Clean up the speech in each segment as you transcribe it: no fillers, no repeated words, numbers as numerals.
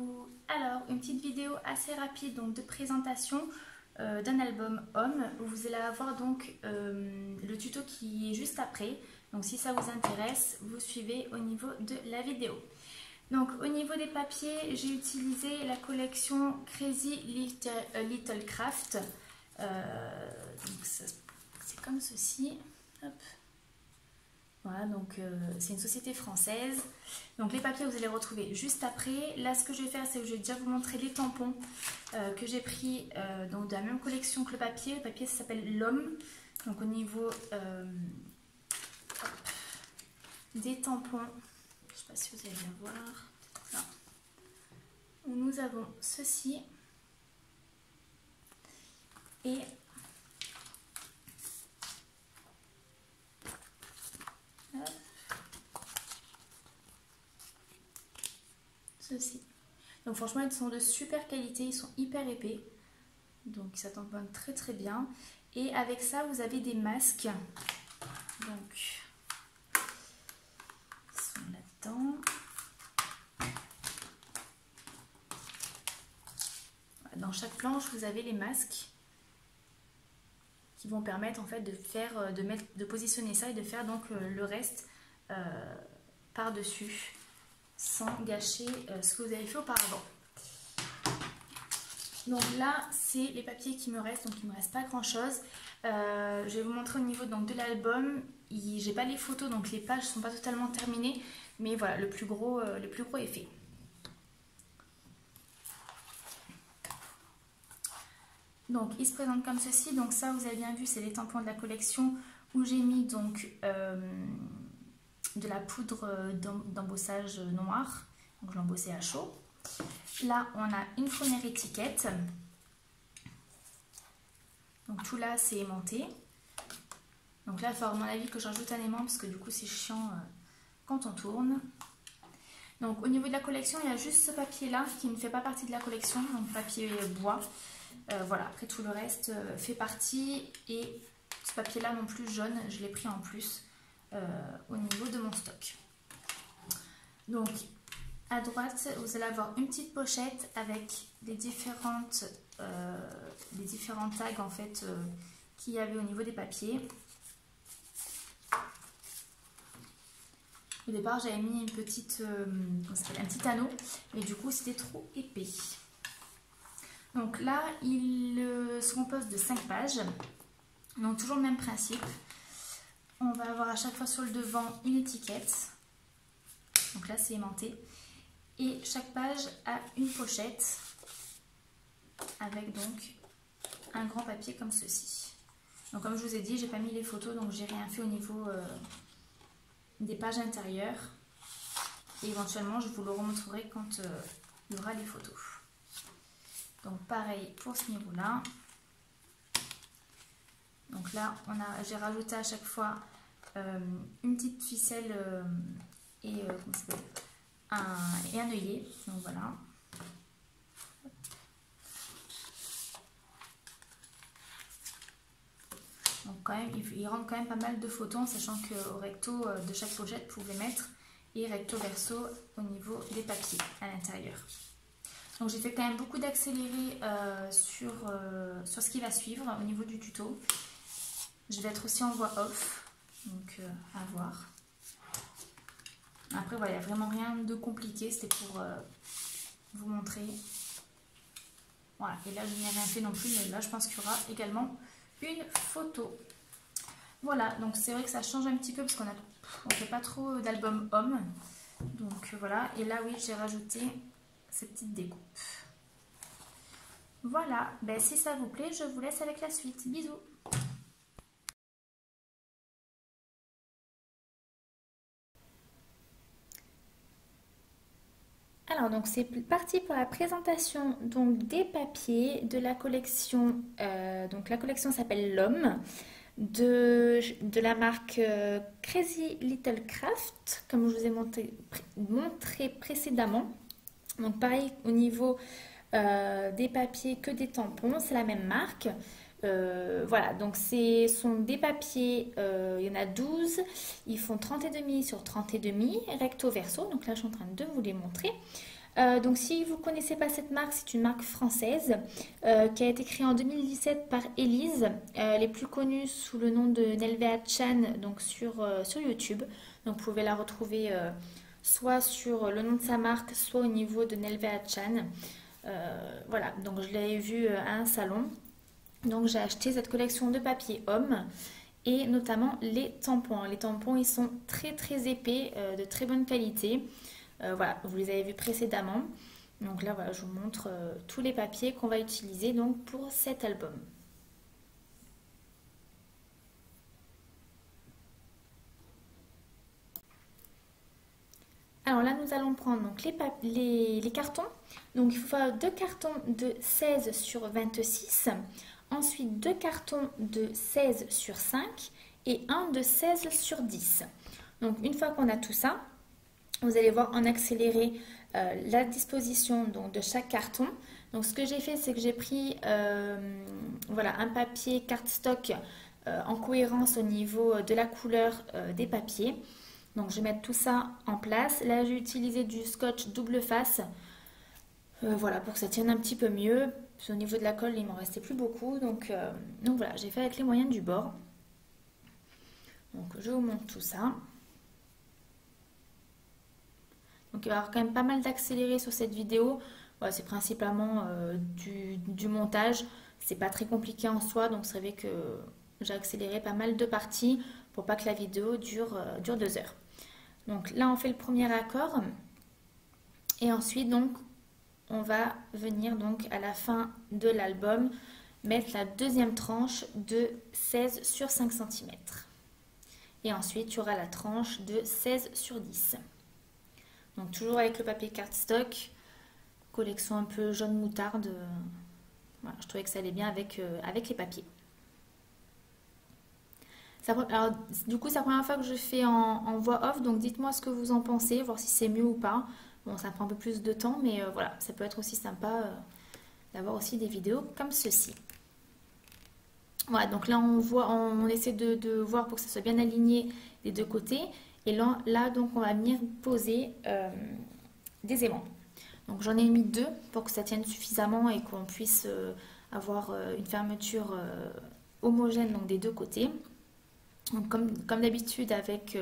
Coucou! Alors, une petite vidéo assez rapide donc, de présentation d'un album homme. Vous allez avoir donc le tuto qui est juste après. Donc si ça vous intéresse, vous suivez au niveau de la vidéo. Donc au niveau des papiers, j'ai utilisé la collection Crazy Little Craft. C'est comme ceci. Hop. Voilà, donc c'est une société française. Donc les papiers, vous allez les retrouver juste après. Là, ce que je vais faire, c'est que je vais déjà vous montrer les tampons que j'ai pris donc de la même collection que le papier. Le papier, ça s'appelle l'Homme. Donc au niveau des tampons, je ne sais pas si vous allez bien voir. Là. Nous avons ceci. Et ceci. Donc franchement, ils sont de super qualité, ils sont hyper épais. Donc ça tamponne très très bien. Et avec ça, vous avez des masques. Donc, ils sont là-dedans. Dans chaque planche, vous avez les masques qui vont permettre en fait de faire, de positionner ça et de faire donc le reste par-dessus sans gâcher ce que vous avez fait auparavant. Donc là, c'est les papiers qui me restent, donc il ne me reste pas grand-chose. Je vais vous montrer au niveau donc, de l'album. J'ai pas les photos, donc les pages ne sont pas totalement terminées, mais voilà, le plus gros est fait. Donc il se présente comme ceci. Donc ça, vous avez bien vu, c'est les tampons de la collection où j'ai mis donc de la poudre d'embossage noir. Donc je l'ai embossé à chaud. Là, on a une première étiquette. Donc tout là, c'est aimanté. Donc là, il va falloir, à mon avis, que j'ajoute un aimant parce que du coup, c'est chiant quand on tourne. Donc au niveau de la collection, il y a juste ce papier-là qui ne fait pas partie de la collection, donc papier bois. Voilà, après tout le reste fait partie. Et ce papier-là non plus jaune, je l'ai pris en plus au niveau de mon stock. Donc à droite, vous allez avoir une petite pochette avec les différents tags en fait qu'il y avait au niveau des papiers. Au départ, j'avais mis une petite, un petit anneau, mais du coup, c'était trop épais. Donc là, il se compose de 5 pages. Donc toujours le même principe. On va avoir à chaque fois sur le devant une étiquette. Donc là, c'est aimanté. Et chaque page a une pochette avec donc un grand papier comme ceci. Donc comme je vous ai dit, j'ai pas mis les photos, donc j'ai rien fait au niveau des pages intérieures. Et éventuellement, je vous le remontrerai quand il y aura les photos. Donc pareil pour ce niveau-là. Donc là, j'ai rajouté à chaque fois une petite ficelle et un œillet. Donc voilà. Donc quand même, il rentre quand même pas mal de photos, en sachant qu'au recto de chaque pochette, vous pouvez mettre et recto verso au niveau des papiers à l'intérieur. Donc j'ai fait quand même beaucoup d'accéléré sur ce qui va suivre au niveau du tuto. Je vais être aussi en voix off, donc à voir. Après voilà, il n'y a vraiment rien de compliqué, c'était pour vous montrer. Voilà, et là je n'ai rien fait non plus, mais là je pense qu'il y aura également une photo. Voilà, donc c'est vrai que ça change un petit peu parce qu'on ne fait pas trop d'albums hommes. Donc voilà, et là oui, j'ai rajouté ces petites découpes. Voilà, ben, si ça vous plaît, je vous laisse avec la suite. Bisous. Alors donc c'est parti pour la présentation donc des papiers de la collection. Donc la collection s'appelle l'Homme de la marque Crazy Little Craft, comme je vous ai montré précédemment. Donc pareil au niveau des papiers que des tampons, c'est la même marque. Voilà, donc ce sont des papiers, il y en a 12, ils font 30,5 sur 30,5, recto verso, donc là je suis en train de vous les montrer. Donc si vous ne connaissez pas cette marque, c'est une marque française qui a été créée en 2017 par Elise. Elle est plus connue sous le nom de Nelvea Chan donc sur YouTube. Donc vous pouvez la retrouver soit sur le nom de sa marque, soit au niveau de Nelvea Chan. Voilà, donc je l'avais vue à un salon. Donc j'ai acheté cette collection de papier homme et notamment les tampons. Les tampons, ils sont très très épais, de très bonne qualité. Voilà, vous les avez vus précédemment. Donc là, voilà, je vous montre tous les papiers qu'on va utiliser donc pour cet album. Alors là, nous allons prendre donc les cartons. Donc il faut faire deux cartons de 16 sur 26. Ensuite, deux cartons de 16 sur 5 et un de 16 sur 10. Donc une fois qu'on a tout ça, vous allez voir en accéléré la disposition donc, de chaque carton. Donc ce que j'ai fait, c'est que j'ai pris voilà, un papier cardstock en cohérence au niveau de la couleur des papiers. Donc je vais mettre tout ça en place. Là j'ai utilisé du scotch double face. Voilà, pour que ça tienne un petit peu mieux. Au niveau de la colle, il m'en restait plus beaucoup. Donc voilà, j'ai fait avec les moyens du bord. Donc je vous montre tout ça. Donc il va y avoir quand même pas mal d'accéléré sur cette vidéo. Voilà, c'est principalement du montage. C'est pas très compliqué en soi. Donc c'est vrai que j'ai accéléré pas mal de parties pour pas que la vidéo dure 2 heures. Donc là on fait le premier accord. Et ensuite donc on va venir donc à la fin de l'album mettre la deuxième tranche de 16 sur 5 cm. Et ensuite il y aura la tranche de 16 sur 10. Donc toujours avec le papier cardstock, collection un peu jaune moutarde. Voilà, je trouvais que ça allait bien avec les papiers. Alors, du coup, c'est la première fois que je fais en voix off, donc dites-moi ce que vous en pensez, voir si c'est mieux ou pas. Bon, ça prend un peu plus de temps, mais voilà, ça peut être aussi sympa d'avoir aussi des vidéos comme ceci. Voilà, donc là, on essaie de voir pour que ça soit bien aligné des deux côtés. Et là donc, on va venir poser des aimants. Donc, j'en ai mis 2 pour que ça tienne suffisamment et qu'on puisse avoir une fermeture homogène donc, des deux côtés. Donc, comme d'habitude avec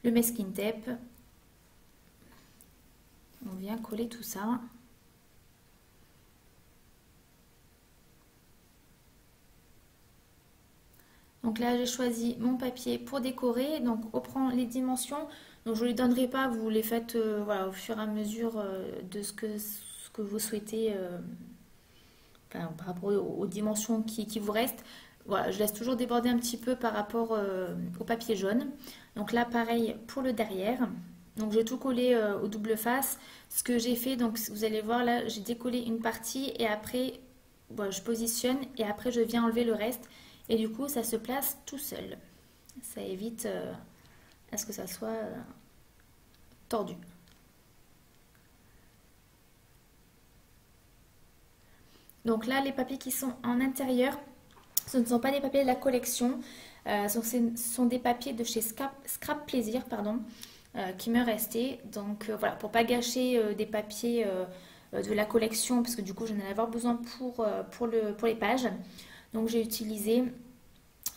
le masking tape, on vient coller tout ça. Donc là, j'ai choisi mon papier pour décorer. Donc, on prend les dimensions. Donc, je ne les donnerai pas. Vous les faites voilà, au fur et à mesure de ce que vous souhaitez enfin, par rapport aux dimensions qui vous restent. Voilà, je laisse toujours déborder un petit peu par rapport au papier jaune. Donc là, pareil pour le derrière. Donc, j'ai tout collé au double face. Ce que j'ai fait, donc vous allez voir là, j'ai décollé une partie et après, bon, je positionne et après, je viens enlever le reste. Et du coup, ça se place tout seul. Ça évite à ce que ça soit tordu. Donc là, les papiers qui sont en intérieur, ce ne sont pas des papiers de la collection. Ce sont des papiers de chez Scrap Plaisir, pardon, qui me restaient. Donc voilà, pour pas gâcher des papiers de la collection, parce que du coup, j'en ai avoir besoin pour les pages. Donc j'ai utilisé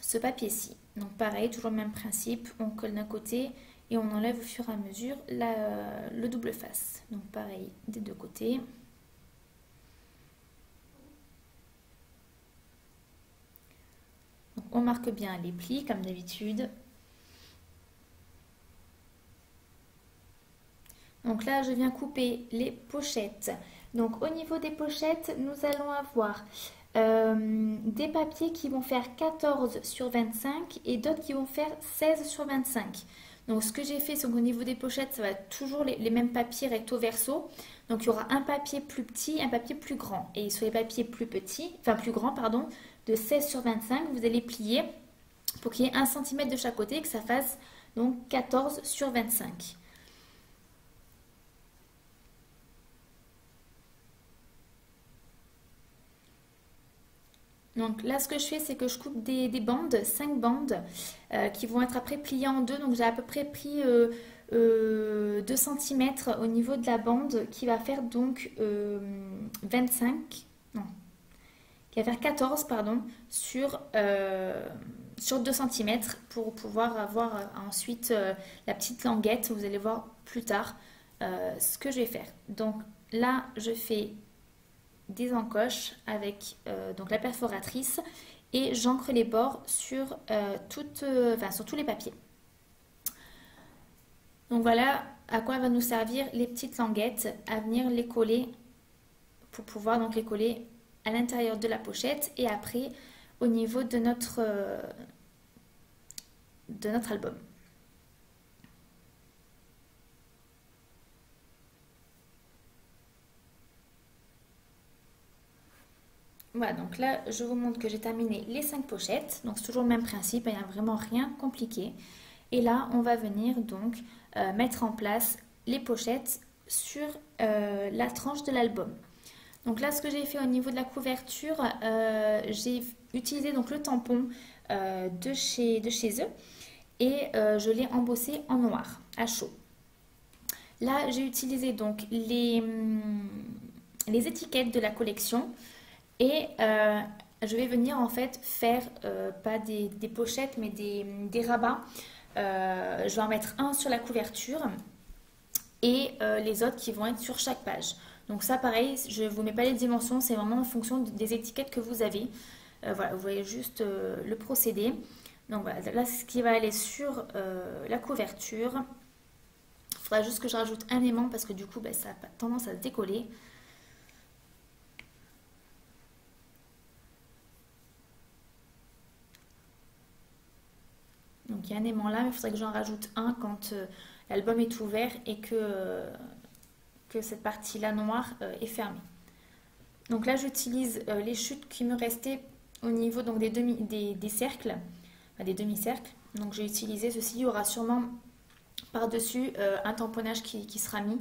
ce papier-ci. Donc pareil, toujours le même principe, on colle d'un côté et on enlève au fur et à mesure le double face. Donc pareil des deux côtés. Donc, on marque bien les plis comme d'habitude. Donc là, je viens couper les pochettes. Donc au niveau des pochettes, nous allons avoir des papiers qui vont faire 14 sur 25 et d'autres qui vont faire 16 sur 25. Donc ce que j'ai fait, c'est qu'au niveau des pochettes, ça va être toujours les mêmes papiers recto verso. Donc il y aura un papier plus petit, un papier plus grand. Et sur les papiers plus petits, enfin plus grands, pardon, de 16 sur 25, vous allez plier pour qu'il y ait 1 cm de chaque côté et que ça fasse donc 14 sur 25. Donc là, ce que je fais, c'est que je coupe des bandes, 5 bandes, qui vont être après pliées en deux. Donc j'ai à peu près pris 2 cm au niveau de la bande qui va faire donc 25, non, qui va faire 14 pardon, sur 2 cm pour pouvoir avoir ensuite la petite languette. Vous allez voir plus tard ce que je vais faire. Donc là, je fais des encoches avec donc la perforatrice et j'ancre les bords sur, sur tous les papiers. Donc voilà à quoi va nous servir les petites languettes, à venir les coller pour pouvoir donc les coller à l'intérieur de la pochette et après au niveau de notre album. Voilà, donc là je vous montre que j'ai terminé les 5 pochettes, donc c'est toujours le même principe, il n'y a vraiment rien compliqué. Et là on va venir donc mettre en place les pochettes sur la tranche de l'album. Donc là ce que j'ai fait au niveau de la couverture, j'ai utilisé donc le tampon de chez eux et je l'ai embossé en noir à chaud. Là j'ai utilisé donc les étiquettes de la collection. Et je vais venir en fait faire, pas des pochettes, mais des rabats. Je vais en mettre un sur la couverture et les autres qui vont être sur chaque page. Donc ça pareil, je ne vous mets pas les dimensions, c'est vraiment en fonction des étiquettes que vous avez. Voilà, vous voyez juste le procédé. Donc voilà, là c'est ce qui va aller sur la couverture. Il faudra juste que je rajoute un aimant parce que du coup ça a tendance à se décoller. Donc il y a un aimant là, mais il faudrait que j'en rajoute un quand l'album est ouvert et que cette partie-là noire est fermée. Donc là j'utilise les chutes qui me restaient au niveau donc, des cercles, enfin, des demi-cercles. Donc j'ai utilisé ceci, il y aura sûrement par-dessus un tamponnage qui sera mis.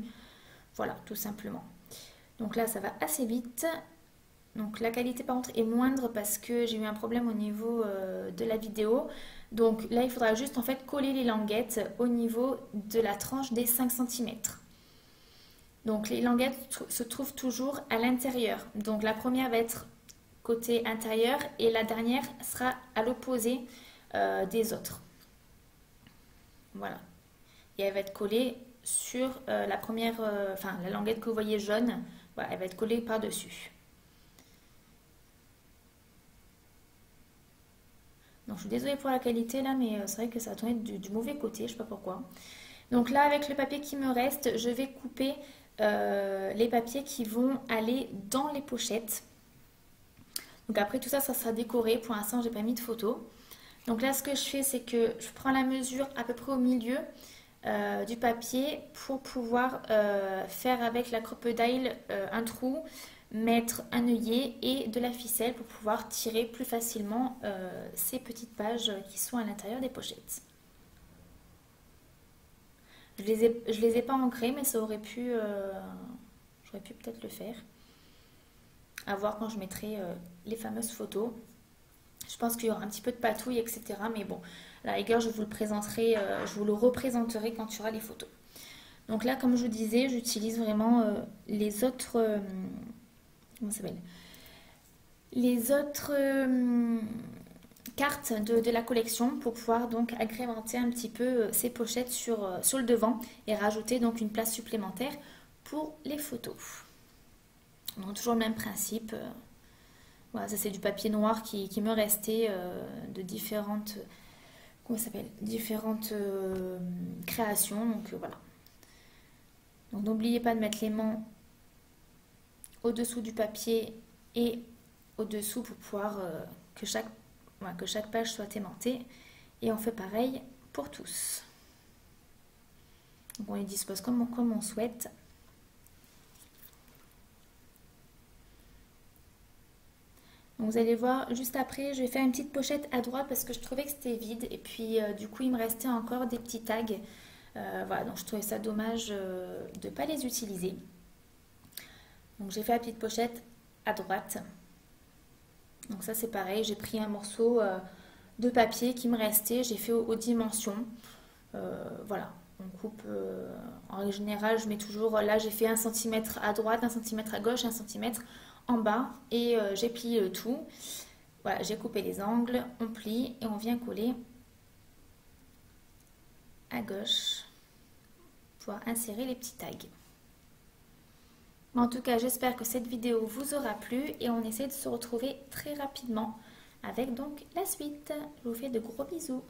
Voilà, tout simplement. Donc là ça va assez vite. Donc la qualité par contre est moindre parce que j'ai eu un problème au niveau de la vidéo. Donc là il faudra juste en fait coller les languettes au niveau de la tranche des 5 cm. Donc les languettes se trouvent toujours à l'intérieur. Donc la première va être côté intérieur et la dernière sera à l'opposé des autres. Voilà. Et elle va être collée sur la première, la languette que vous voyez jaune. Voilà, elle va être collée par-dessus. Donc je suis désolée pour la qualité là, mais c'est vrai que ça va tourner du mauvais côté, je sais pas pourquoi. Donc là, avec le papier qui me reste, je vais couper les papiers qui vont aller dans les pochettes. Donc après tout ça, ça sera décoré. Pour l'instant, j'ai pas mis de photo. Donc là, ce que je fais, c'est que je prends la mesure à peu près au milieu du papier pour pouvoir faire avec la crocodile un trou, mettre un œillet et de la ficelle pour pouvoir tirer plus facilement ces petites pages qui sont à l'intérieur des pochettes. Je les ai pas ancrées, mais ça aurait pu, j'aurais pu peut-être le faire. À voir quand je mettrai les fameuses photos. Je pense qu'il y aura un petit peu de patouille, etc. Mais bon, à la rigueur, je vous le présenterai, je vous le représenterai quand il y aura les photos. Donc là, comme je vous disais, j'utilise vraiment les autres... comment ça s'appelle? Les autres cartes de la collection pour pouvoir donc agrémenter un petit peu ces pochettes sur le devant et rajouter donc une place supplémentaire pour les photos. Donc toujours le même principe. Voilà, ça c'est du papier noir qui me restait de différentes, comment ça s'appelle, différentes créations. Donc voilà. Donc n'oubliez pas de mettre l'aimant au-dessous du papier et au-dessous pour pouvoir que chaque page soit aimantée. Et on fait pareil pour tous. Donc on les dispose comme on souhaite. Donc vous allez voir, juste après, je vais faire une petite pochette à droite parce que je trouvais que c'était vide. Et puis du coup, il me restait encore des petits tags. Voilà, donc je trouvais ça dommage de ne pas les utiliser. Donc j'ai fait la petite pochette à droite. Donc ça c'est pareil, j'ai pris un morceau de papier qui me restait, j'ai fait aux dimensions. Voilà, on coupe, en règle générale, je mets toujours, là j'ai fait 1 cm à droite, 1 cm à gauche, 1 cm en bas et j'ai plié le tout. Voilà, j'ai coupé les angles, on plie et on vient coller à gauche pour insérer les petits tags. En tout cas, j'espère que cette vidéo vous aura plu et on essaie de se retrouver très rapidement avec donc la suite. Je vous fais de gros bisous.